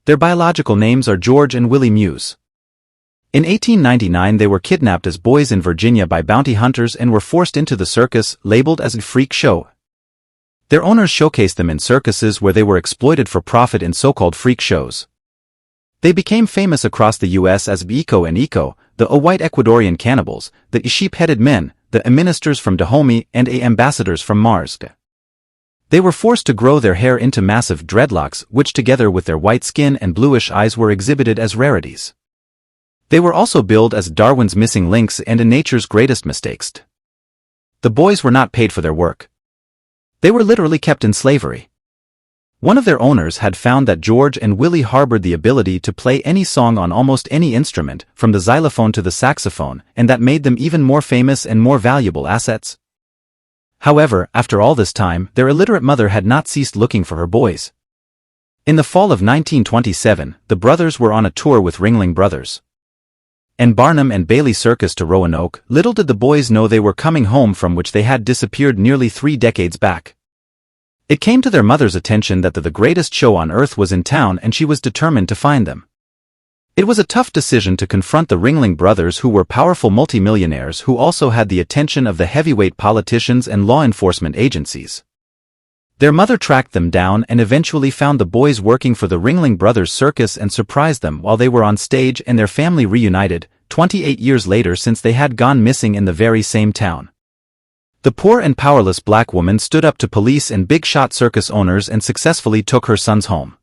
Their biological names are George and Willie Muse. In 1899 they were kidnapped as boys in Virginia by bounty hunters and were forced into the circus, labeled as a freak show. Their owners showcased them in circuses where they were exploited for profit in so-called freak shows. They became famous across the U.S. as Eco and Eco, the white Ecuadorian cannibals, the sheep-headed men, the ministers from Dahomey, and ambassadors from Mars. They were forced to grow their hair into massive dreadlocks, which together with their white skin and bluish eyes were exhibited as rarities. They were also billed as Darwin's missing links and nature's greatest mistakes. The boys were not paid for their work. They were literally kept in slavery. One of their owners had found that George and Willie harbored the ability to play any song on almost any instrument, from the xylophone to the saxophone, and that made them even more famous and more valuable assets. However, after all this time, their illiterate mother had not ceased looking for her boys. In the fall of 1927, the brothers were on a tour with Ringling Brothers and Barnum and Bailey Circus to Roanoke. Little did the boys know they were coming home from which they had disappeared nearly 3 decades back. It came to their mother's attention that the greatest show on earth was in town and she was determined to find them. It was a tough decision to confront the Ringling Brothers, who were powerful multimillionaires who also had the attention of the heavyweight politicians and law enforcement agencies. Their mother tracked them down and eventually found the boys working for the Ringling Brothers Circus and surprised them while they were on stage, and their family reunited, 28 years later, since they had gone missing in the very same town. The poor and powerless black woman stood up to police and big-shot circus owners and successfully took her sons home.